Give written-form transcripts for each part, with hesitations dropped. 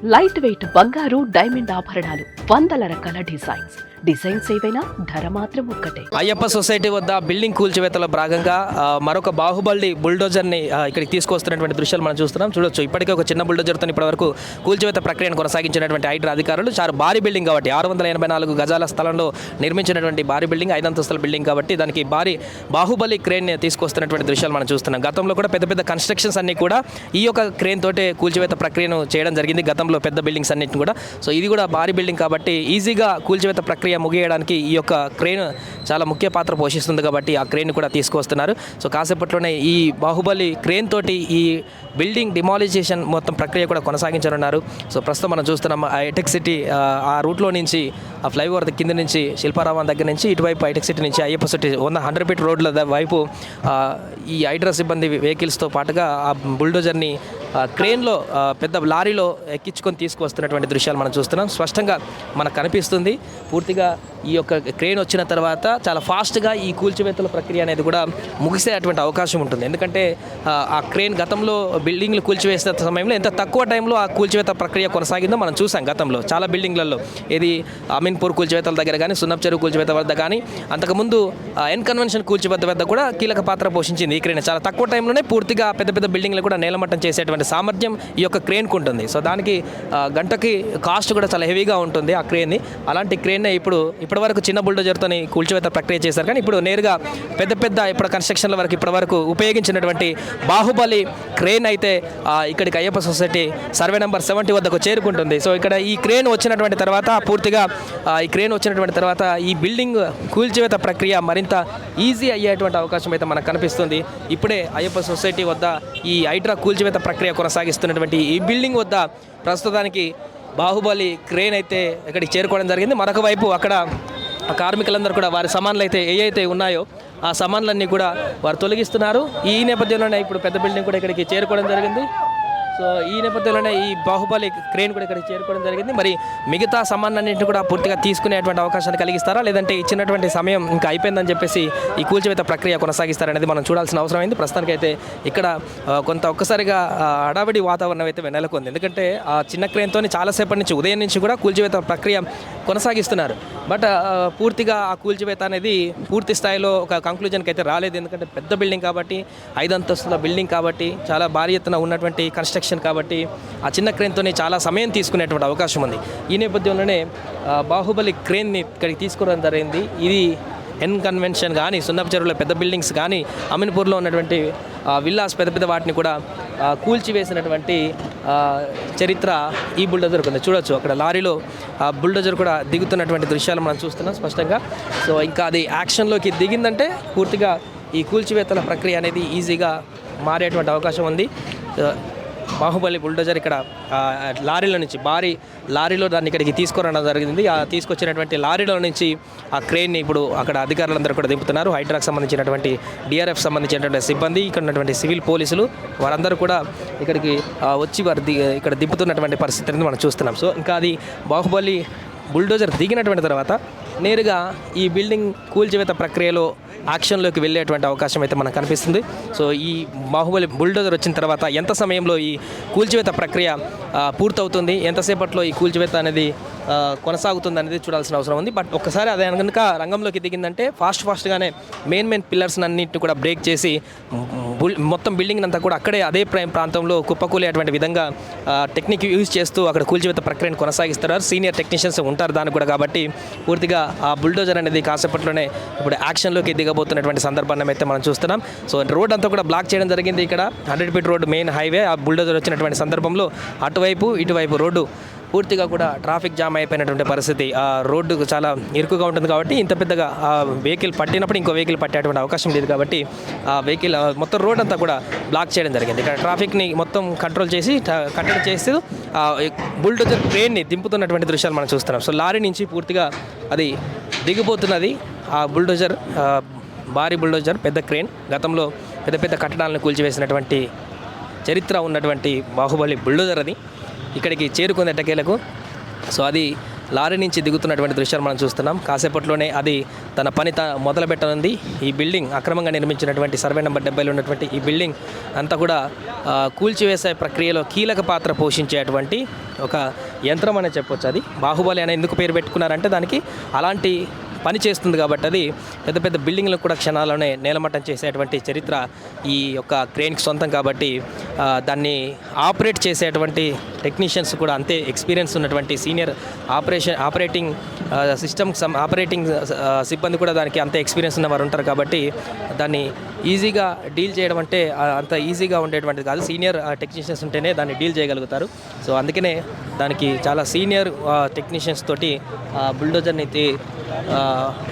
Light weight బంగారు diamond ఆభరణాలు, వందల రకాల డిజైన్స్ ఏవైనా ధర మాత్రం ఒక్కటే. అయ్యప్ప సొసైటీ వద్ద బిల్డింగ్ కూల్చివేతలో భాగంగా మరొక బాహుబలి బుల్డోజర్ని ఇక్కడికి తీసుకొస్తున్నటువంటి దృశ్యాలు మనం చూస్తున్నాం. చూడొచ్చు, ఇప్పటికే ఒక చిన్న బుల్డోజర్తో ఇప్పటివరకు కూల్చివేత ప్రక్రియను కొనసాగించినటువంటి హైడ్రా అధికారులు చాలా భారీ బిల్డింగ్ కాబట్టి 684 గజాల స్థలంలో నిర్మించినటువంటి భారీ బిల్డింగ్, 5 అంతస్తుల బిల్డింగ్ కాబట్టి దానికి భారీ బాహుబలి క్రేన్ తీసుకొస్తున్నటువంటి దృశ్యాలు మనం చూస్తున్నాం. గతంలో కూడా పెద్ద పెద్ద కన్స్ట్రక్షన్స్ అన్ని కూడా ఈ యొక్క క్రేన్ తోటే కూల్చివేత ప్రక్రియను చేయడం జరిగింది. గతంలో పెద్ద బిల్డింగ్స్ అన్నింటిని కూడా. సో ఇది కూడా భారీ బిల్డింగ్ కాబట్టి ఈజీగా కూల్చివేత ప్రక్రియ ముగియడానికి ఈ యొక్క క్రేన్ చాలా ముఖ్య పాత్ర పోషిస్తుంది కాబట్టి ఆ క్రేన్ కూడా తీసుకొస్తున్నారు. సో కాసేపట్లోనే ఈ బాహుబలి క్రేన్ తోటి ఈ బిల్డింగ్ డిమాలిజేషన్ మొత్తం ప్రక్రియ కూడా కొనసాగించనున్నారు. సో ప్రస్తుతం మనం చూస్తున్నాం హైటెక్ సిటీ ఆ రూట్లో నుంచి ఆ ఫ్లైఓవర్ కింద నుంచి శిల్పారామం దగ్గర నుంచి ఇటువైపు హైటెక్ సిటీ నుంచి అయ్యప్ప సిటీ 100 ఫీట్ రోడ్ల వైపు ఈ హైడ్రా సిబ్బంది వెహికల్స్తో పాటుగా ఆ బుల్డోజర్ని క్రేన్లో పెద్ద లారీలో ఎక్కించుకొని తీసుకువస్తున్నటువంటి దృశ్యాలు మనం చూస్తున్నాం. స్పష్టంగా మనకు కనిపిస్తుంది. పూర్తిగా ఈ యొక్క క్రేన్ వచ్చిన తర్వాత చాలా ఫాస్ట్గా ఈ కూల్చివేతల ప్రక్రియ అనేది కూడా ముగిసేటువంటి అవకాశం ఉంటుంది. ఎందుకంటే ఆ క్రేన్ గతంలో బిల్డింగ్లు కూల్చివేసే సమయంలో ఎంత తక్కువ టైంలో ఆ కూల్చివేత ప్రక్రియ కొనసాగిందో మనం చూసాం. గతంలో చాలా బిల్డింగ్లలో ఇది అమీన్పూర్ కూల్చివేతల దగ్గర కానీ, సున్నప్ చెరువు కూల్చివేత వద్ద కానీ, అంతకుముందు ఎన్ కన్వెన్షన్ కూల్చివేత వద్ద కూడా కీలక పాత్ర పోషించింది ఈ క్రేన్. చాలా తక్కువ టైంలోనే పూర్తిగా పెద్ద పెద్ద బిల్డింగ్లు కూడా నేలమట్టం చేసేటువంటి సామర్థ్యం ఈ యొక్క క్రేన్కు ఉంటుంది. సో దానికి గంటకి కాస్ట్ కూడా చాలా హెవీగా ఉంటుంది ఆ క్రేన్ని. అలాంటి క్రేన్నే ఇప్పటివరకు చిన్న బుల్డోజర్తో కూల్చివేత ప్రక్రియ చేశారు. కానీ ఇప్పుడు నేరుగా పెద్ద పెద్ద ఇప్పుడు కన్స్ట్రక్షన్ల వరకు ఇప్పటివరకు ఉపయోగించినటువంటి బాహుబలి క్రేన్ అయితే ఇక్కడికి అయ్యప్ప సొసైటీ సర్వే నెంబర్ 70 వద్దకు చేరుకుంటుంది. సో ఇక్కడ ఈ క్రేన్ వచ్చినటువంటి తర్వాత పూర్తిగా ఈ బిల్డింగ్ కూల్చివేత ప్రక్రియ మరింత ఈజీ అయ్యేటువంటి అవకాశం అయితే మనకు కనిపిస్తుంది. ఇప్పుడే అయ్యప్ప సొసైటీ వద్ద ఈ హైడ్రా కూల్చివేత ప్రక్రియ కొనసాగిస్తున్నటువంటి ఈ బిల్డింగ్ వద్ద ప్రస్తుతానికి బాహుబలి క్రేన్ అయితే ఇక్కడికి చేరుకోవడం జరిగింది. మరొక వైపు అక్కడ కార్మికులందరూ కూడా వారి సామాన్లు అయితే ఏవైతే ఉన్నాయో ఆ సామాన్లన్నీ కూడా వారు తొలగిస్తున్నారు. ఈ నేపథ్యంలోనే ఇప్పుడు పెద్ద బిల్డింగ్ కూడా ఇక్కడికి చేరుకోవడం జరిగింది. సో ఈ నేపథ్యంలోనే ఈ బాహుబలి క్రేన్ కూడా ఇక్కడికి చేరుకోవడం జరిగింది. మరి మిగతా సామాన్లన్నింటినీ కూడా పూర్తిగా తీసుకునేటువంటి అవకాశాన్ని కలిగిస్తారా, లేదంటే ఇచ్చినటువంటి సమయం ఇంకా అయిపోయిందని చెప్పేసి ఈ కూల్చివేత ప్రక్రియ కొనసాగిస్తారనేది మనం చూడాల్సిన అవసరం అయింది. ప్రస్తుతానికైతే ఇక్కడ ఒక్కసారిగా హడావిడి వాతావరణం అయితే నెలకొంది. ఎందుకంటే ఆ చిన్న క్రేన్తో చాలాసేపటి నుంచి ఉదయం నుంచి కూడా కూల్చివేత ప్రక్రియ కొనసాగిస్తున్నారు. బట్ పూర్తిగా ఆ కూల్చివేత అనేది పూర్తి స్థాయిలో ఒక కంక్లూజన్కి అయితే రాలేదు. ఎందుకంటే పెద్ద బిల్డింగ్ కాబట్టి, 5 అంతస్తుల బిల్డింగ్ కాబట్టి, చాలా భారీ ఎత్తున ఉన్నటువంటి కన్స్ట్రక్షన్ కాబట్టి ఆ చిన్న క్రేన్తోనే చాలా సమయం తీసుకునేటువంటి అవకాశం ఉంది. ఈ నేపథ్యంలోనే బాహుబలి క్రేన్ని ఇక్కడికి తీసుకురావడం జరిగింది. ఇది ఎన్ కన్వెన్షన్ కానీ, సున్నప్ చెరువులో పెద్ద బిల్డింగ్స్ కానీ, అమీన్పూర్లో ఉన్నటువంటి విల్లాస్ పెద్ద వాటిని కూడా కూల్చివేసినటువంటి చరిత్ర ఈ బుల్డోజర్కి ఉంది. చూడొచ్చు, అక్కడ లారీలో బుల్డోజర్ కూడా దిగుతున్నటువంటి దృశ్యాలు మనం చూస్తున్నాం స్పష్టంగా. సో ఇంకా అది యాక్షన్లోకి దిగిందంటే పూర్తిగా ఈ కూల్చివేతల ప్రక్రియ అనేది ఈజీగా మారేటువంటి అవకాశం ఉంది. బాహుబలి బుల్డోజర్ ఇక్కడ లారీలో నుంచి భారీ లారీలో దాన్ని ఇక్కడికి తీసుకురావడం జరిగింది. ఆ తీసుకొచ్చినటువంటి లారీలో నుంచి ఆ క్రేన్ని ఇప్పుడు అక్కడ అధికారులందరూ కూడా దింపుతున్నారు. హైడ్రాకు సంబంధించినటువంటి డిఆర్ఎఫ్ సంబంధించినటువంటి సిబ్బంది, ఇక్కడ ఉన్నటువంటి సివిల్ పోలీసులు వారందరూ కూడా ఇక్కడికి వచ్చి వారు ఇక్కడ దింపుతున్నటువంటి పరిస్థితిని మనం చూస్తున్నాం. సో ఇంకా అది బాహుబలి బుల్డోజర్ దిగినటువంటి తర్వాత నేరుగా ఈ బిల్డింగ్ కూల్చివేత ప్రక్రియలో యాక్షన్లోకి వెళ్ళేటువంటి అవకాశం అయితే మనకు కనిపిస్తుంది. సో ఈ బాహుబలి బుల్డోజర్ వచ్చిన తర్వాత ఎంత సమయంలో ఈ కూల్చివేత ప్రక్రియ పూర్తవుతుంది, ఎంతసేపట్లో ఈ కూల్చివేత అనేది కొనసాగుతుంది అనేది చూడాల్సిన అవసరం ఉంది. బట్ ఒక్కసారి అదే కనుక రంగంలోకి దిగిందంటే ఫాస్ట్గానే మెయిన్ పిల్లర్స్ అన్నింటినీ కూడా బ్రేక్ చేసి మొత్తం బిల్డింగ్ అంతా కూడా అక్కడే అదే ప్రాంతంలో కుప్పకూలేటువంటి విధంగా టెక్నిక్ యూజ్ చేస్తూ అక్కడ కూల్చివేత ప్రక్రియను కొనసాగిస్తారు. సీనియర్ టెక్నీషియన్స్ ఉంటారు దానికి కూడా. కాబట్టి పూర్తిగా ఆ బుల్డోజర్ అనేది కాసేపట్లోనే ఇప్పుడు యాక్షన్లోకి దిగబోతున్నటువంటి సందర్భాన్ని అయితే మనం చూస్తున్నాం. సో రోడ్ అంతా కూడా బ్లాక్ చేయడం జరిగింది. ఇక్కడ 100 ఫీట్ రోడ్ మెయిన్ హైవే, ఆ బుల్డోజర్ వచ్చినటువంటి సందర్భంలో అటువైపు ఇటువైపు రోడ్డు పూర్తిగా కూడా ట్రాఫిక్ జామ్ అయిపోయినటువంటి పరిస్థితి. ఆ రోడ్డు చాలా ఇరుకుగా ఉంటుంది కాబట్టి ఇంత పెద్దగా ఆ వెహికల్ పట్టినప్పుడు ఇంకో వెహికల్ పట్టేటువంటి అవకాశం లేదు. కాబట్టి ఆ వెహికల్ మొత్తం రోడ్ అంతా కూడా బ్లాక్ చేయడం జరిగింది. ఇక్కడ ట్రాఫిక్ని మొత్తం కంట్రోల్ చేసి కట్టడి చేస్తూ బుల్డోజర్ ట్రైన్ని దింపుతున్నటువంటి దృశ్యాలు మనం చూస్తున్నాం. సో లారీ నుంచి పూర్తిగా అది దిగిపోతున్నది ఆ బుల్డోజర్, భారీ బుల్డోజర్, పెద్ద క్రేన్. గతంలో పెద్ద కట్టడాలను కూల్చివేసినటువంటి చరిత్ర ఉన్నటువంటి బాహుబలి బుల్డోజర్ అది ఇక్కడికి చేరుకుంది ఎట్టకేలకు. సో అది లారీ నుంచి దిగుతున్నటువంటి దృశ్యాలు మనం చూస్తున్నాం. కాసేపట్లోనే అది తన పని మొదలు పెట్టనుంది. ఈ బిల్డింగ్ అక్రమంగా నిర్మించినటువంటి సర్వే నెంబర్ 70లో ఉన్నటువంటి ఈ బిల్డింగ్ అంతా కూడా కూల్చివేసే ప్రక్రియలో కీలక పాత్ర పోషించేటువంటి ఒక యంత్రం అనే చెప్పొచ్చు. అది బాహుబలి అనే ఎందుకు పేరు పెట్టుకున్నారంటే దానికి అలాంటి పని చేస్తుంది కాబట్టి అది పెద్ద పెద్ద బిల్డింగ్లకు కూడా క్షణాల్లోనే నేలమట్టం చేసేటువంటి చరిత్ర ఈ యొక్క క్రేన్కి సొంతం కాబట్టి దాన్ని ఆపరేట్ చేసేటువంటి టెక్నీషియన్స్ కూడా అంతే ఎక్స్పీరియన్స్ ఉన్నటువంటి సీనియర్ ఆపరేటింగ్ సిబ్బంది కూడా దానికి అంతే ఎక్స్పీరియన్స్ ఉన్న వారు ఉంటారు కాబట్టి దాన్ని ఈజీగా డీల్ చేయడం అంటే అంత ఈజీగా ఉండేటువంటిది కాదు. సీనియర్ టెక్నీషియన్స్ ఉంటేనే దాన్ని డీల్ చేయగలుగుతారు. సో అందుకనే దానికి చాలా సీనియర్ టెక్నీషియన్స్ తోటి బుల్డోజర్ని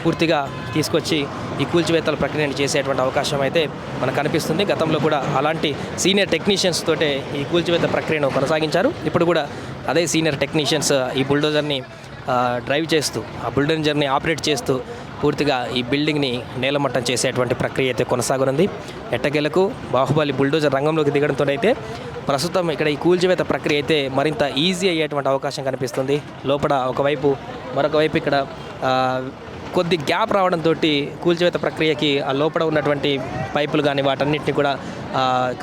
పూర్తిగా తీసుకొచ్చి ఈ కూల్చివేతల ప్రక్రియను చేసేటువంటి అవకాశం అయితే మనకు కనిపిస్తుంది. గతంలో కూడా అలాంటి సీనియర్ టెక్నీషియన్స్ తోటే ఈ కూల్చివేత ప్రక్రియను కొనసాగించారు. ఇప్పుడు కూడా అదే సీనియర్ టెక్నీషియన్స్ ఈ బుల్డోజర్ని డ్రైవ్ చేస్తూ ఆ బుల్డోజర్ని ఆపరేట్ చేస్తూ పూర్తిగా ఈ బిల్డింగ్ని నేలమట్టం చేసేటువంటి ప్రక్రియ అయితే కొనసాగనుంది. ఎట్టకేలకు బాహుబలి బుల్డోజర్ రంగంలోకి దిగడంతో అయితే ప్రస్తుతం ఇక్కడ ఈ కూల్చివేత ప్రక్రియ అయితే మరింత ఈజీ అయ్యేటువంటి అవకాశం కనిపిస్తుంది. లోపల ఒకవైపు మరొక వైపు ఇక్కడ కొద్ది గ్యాప్ రావడంతో కూల్చివేత ప్రక్రియకి ఆ లోపల ఉన్నటువంటి పైపులు కానీ వాటన్నిటిని కూడా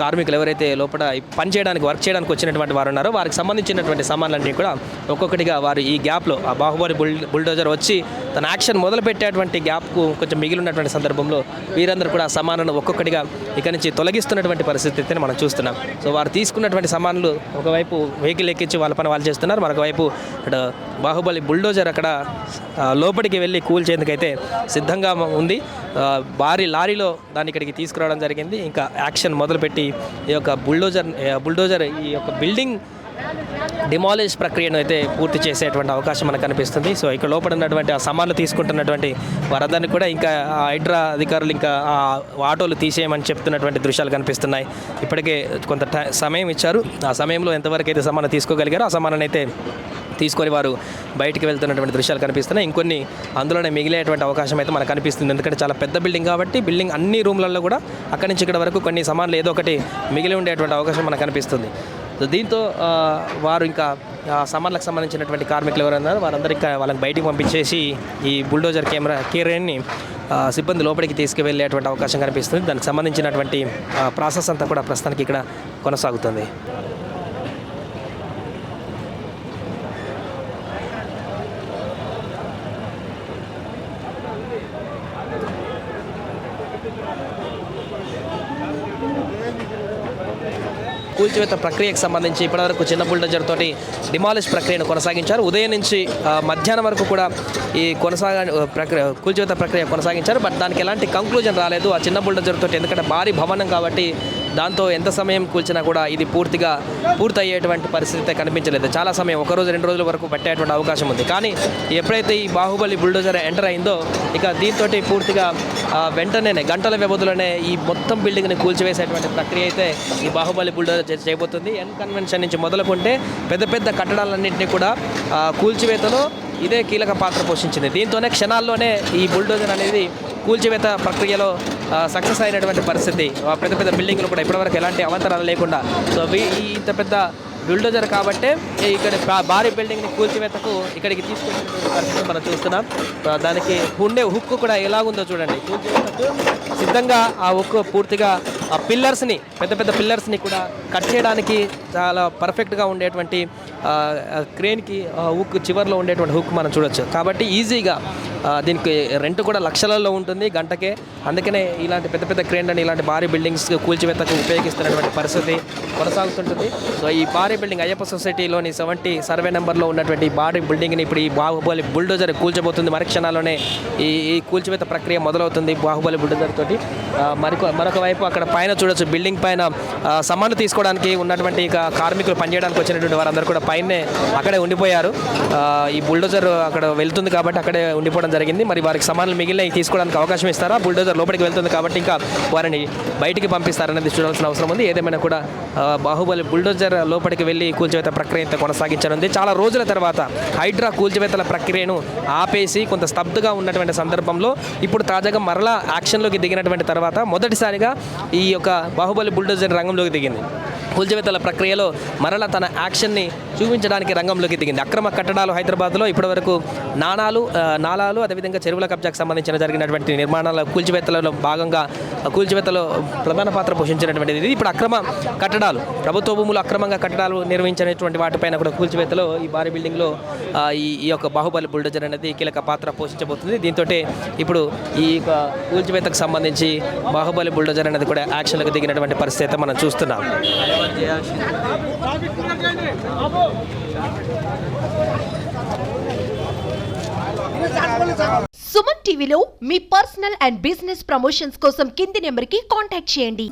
కార్మికులు ఎవరైతే లోపల పని చేయడానికి వర్క్ చేయడానికి వచ్చినటువంటి వారు ఉన్నారో వారికి సంబంధించినటువంటి సామాన్లన్నీ కూడా ఒక్కొక్కటిగా వారు ఈ గ్యాప్లో ఆ బాహుబలి బుల్డోజర్ వచ్చి తన యాక్షన్ మొదలుపెట్టేటువంటి గ్యాప్కు కొంచెం మిగిలి ఉన్నటువంటి సందర్భంలో వీరందరూ కూడా సామాన్లను ఒక్కొక్కటిగా ఇక్కడి నుంచి తొలగిస్తున్నటువంటి పరిస్థితిని మనం చూస్తున్నాం. సో వారు తీసుకున్నటువంటి సామాన్లు ఒకవైపు వెహికల్ ఎక్కించి వాళ్ళ పని వాళ్ళు చేస్తున్నారు. మరొకవైపు అక్కడ బాహుబలి బుల్డోజర్ అక్కడ లోపలికి వెళ్ళి కూల్చేందుకైతే సిద్ధంగా ఉంది. భారీ లారీలో దాన్ని ఇక్కడికి తీసుకురావడం జరిగింది. ఇంకా యాక్షన్ మొదలుపెట్టి ఈ యొక్క బుల్డోజర్ ఈ యొక్క బిల్డింగ్ డిమాలిష్ ప్రక్రియను అయితే పూర్తి చేసేటువంటి అవకాశం మనకు కనిపిస్తుంది. సో ఇక్కడ లోపల ఉన్నటువంటి ఆ సామాన్లు తీసుకుంటున్నటువంటి వారందరినీ కూడా ఇంకా హైడ్రా అధికారులు ఇంకా ఆ ఆటోలు తీసేయమని చెప్తున్నటువంటి దృశ్యాలు కనిపిస్తున్నాయి. ఇప్పటికే కొంత సమయం ఇచ్చారు. ఆ సమయంలో ఎంతవరకు అయితే సామాను తీసుకోగలిగారో ఆ సామాను అయితే తీసుకొని వారు బయటికి వెళ్తున్నటువంటి దృశ్యాలు కనిపిస్తున్నాయి. ఇంకొన్ని అందులోనే మిగిలేటువంటి అవకాశం అయితే మనకు కనిపిస్తుంది. ఎందుకంటే చాలా పెద్ద బిల్డింగ్ కాబట్టి బిల్డింగ్ అన్ని రూమ్లలో కూడా అక్కడి నుంచి ఇక్కడ వరకు కొన్ని సామాన్లు ఏదో ఒకటి మిగిలి ఉండేటువంటి అవకాశం మనకు కనిపిస్తుంది. సో దీంతో వారు ఇంకా సామాన్లకు సంబంధించినటువంటి కార్మికులు ఎవరన్నారు వారందరూ ఇంకా వాళ్ళని బయటికి పంపించేసి ఈ బుల్డోజర్ క్రేన్ని సిబ్బంది లోపలికి తీసుకువెళ్ళేటువంటి అవకాశం కనిపిస్తుంది. దానికి సంబంధించినటువంటి ప్రాసెస్ అంతా కూడా ప్రస్తుతానికి ఇక్కడ కొనసాగుతుంది. కూల్చివేత ప్రక్రియకు సంబంధించి ఇప్పటివరకు చిన్న బుల్డోజర్ తోటి డిమాలిష్ ప్రక్రియను కొనసాగించారు. ఉదయం నుంచి మధ్యాహ్నం వరకు కూడా ఈ కూల్చివేత ప్రక్రియ కొనసాగించారు. బట్ దానికి ఎలాంటి కంక్లూజన్ రాలేదు ఆ చిన్న బుల్డోజర్ తోటి. ఎందుకంటే భారీ భవనం కాబట్టి దాంతో ఎంత సమయం కూల్చినా కూడా ఇది పూర్తయ్యేటువంటి పరిస్థితి కనిపించలేదు. చాలా సమయం 1 రోజు 2 రోజుల వరకు పట్టేటువంటి అవకాశం ఉంది. కానీ ఎప్పుడైతే ఈ బాహుబలి బుల్డోజర్ ఎంటర్ అయిందో ఇక దీంతో పూర్తిగా వెంటనే గంటల వ్యవధిలోనే ఈ మొత్తం బిల్డింగ్ని కూల్చివేసేటువంటి ప్రక్రియ అయితే ఈ బాహుబలి బుల్డోజర్ చేయబోతుంది. ఎన్ కన్వెన్షన్ నుంచి మొదలుకుంటే పెద్ద పెద్ద కట్టడాలన్నింటినీ కూడా కూల్చివేతలో ఇదే కీలక పాత్ర పోషించింది. దీంతోనే క్షణాల్లోనే ఈ బుల్డోజర్ అనేది కూల్చివేత ప్రక్రియలో సక్సెస్ అయినటువంటి పరిస్థితి. పెద్ద పెద్ద బిల్డింగ్లు కూడా ఇప్పటివరకు ఎలాంటి అవంతరాలు లేకుండా సో ఇంత పెద్ద బుల్డోజర్ కాబట్టే ఇక్కడ భారీ బిల్డింగ్ని కూల్చివేతకు ఇక్కడికి తీసుకొచ్చినటువంటి పరిస్థితి మనం చూస్తున్నాం. దానికి ఉండే హుక్కు కూడా ఎలాగుందో చూడండి. కూల్చివేతకు సిద్ధంగా ఆ హుక్కు పూర్తిగా ఆ పిల్లర్స్ని పెద్ద పెద్ద పిల్లర్స్ని కూడా కట్ చేయడానికి చాలా పర్ఫెక్ట్గా ఉండేటువంటి క్రేన్కి హుక్ చివర్లో ఉండేటువంటి హుక్ మనం చూడొచ్చు. కాబట్టి ఈజీగా దీనికి రెంట్ కూడా లక్షలలో ఉంటుంది గంటకే. అందుకనే ఇలాంటి పెద్ద పెద్ద క్రేన్లని ఇలాంటి భారీ బిల్డింగ్స్ కూల్చివేతకు ఉపయోగిస్తున్నటువంటి పరిస్థితి కొనసాగుతుంటుంది. సో ఈ భారీ బిల్డింగ్ అయ్యప్ప సొసైటీలోని 70 సర్వే నెంబర్లో ఉన్నటువంటి భారీ బిల్డింగ్ని ఇప్పుడు ఈ బాహుబలి బుల్డోజర్ కూల్చబోతుంది. మరి క్షణాల్లోనే ఈ కూల్చివేత ప్రక్రియ మొదలవుతుంది బాహుబలి బుల్డోజర్ తోటి. మరొక వైపు అక్కడ పైన చూడొచ్చు బిల్డింగ్ పైన సామాన్లు తీసుకోవడానికి ఉన్నటువంటి కార్మికులు పనిచేయడానికి వచ్చినటువంటి వారందరూ కూడా పైనే అక్కడే ఉండిపోయారు. ఈ బుల్డోజర్ అక్కడ వెళ్తుంది కాబట్టి అక్కడే ఉండిపోవడం జరిగింది. మరి వారికి సామాన్లు మిగిలిన తీసుకోవడానికి అవకాశం ఇస్తారా? బుల్డోజర్ లోపలికి వెళ్తుంది కాబట్టి ఇంకా వారిని బయటికి పంపిస్తారనేది చూడాల్సిన అవసరం ఉంది. ఏదేమైనా కూడా బాహుబలి బుల్డోజర్ లోపలికి వెళ్ళి కూల్చివేత ప్రక్రియ కొనసాగించనుంది. చాలా రోజుల తర్వాత హైడ్రా కూల్చివేతల ప్రక్రియను ఆపేసి కొంత స్తబ్దుగా ఉన్నటువంటి సందర్భంలో ఇప్పుడు తాజాగా మరలా యాక్షన్లోకి దిగినటువంటి తర్వాత మొదటిసారిగా ఈ యొక్క బాహుబలి బుల్డోజర్ రంగంలోకి దిగింది. కూల్చివేతల ప్రక్రియలో మరలా తన యాక్షన్ని చూపించడానికి రంగంలోకి దిగింది. అక్రమ కట్టడాలు హైదరాబాద్లో ఇప్పటివరకు నాలాలు అదేవిధంగా చెరువుల కబ్జాకు సంబంధించిన జరిగినటువంటి నిర్మాణాల కూల్చివేతలలో భాగంగా కూల్చివేతలో ప్రధాన పాత్ర పోషించినటువంటిది ఇది. ఇప్పుడు అక్రమ కట్టడాలు, ప్రభుత్వ భూములు అక్రమంగా కట్టడాలు నిర్వహించినటువంటి వాటిపైన కూడా కూల్చివేతలో ఈ భారీ బిల్డింగ్లో ఈ యొక్క బాహుబలి బుల్డోజర్ అనేది కీలక పాత్ర పోషించబోతుంది. దీంతో ఇప్పుడు ఈ కూల్చివేతకు సంబంధించి బాహుబలి బుల్డోజర్ అనేది కూడా యాక్షన్లకు దిగినటువంటి పరిస్థితి అయితే మనం చూస్తున్నాం. సుమన్ టీవీలో మీ పర్సనల్ అండ్ బిజినెస్ ప్రమోషన్స్ కోసం కింది నెంబర్కి కాంటాక్ట్ చేయండి.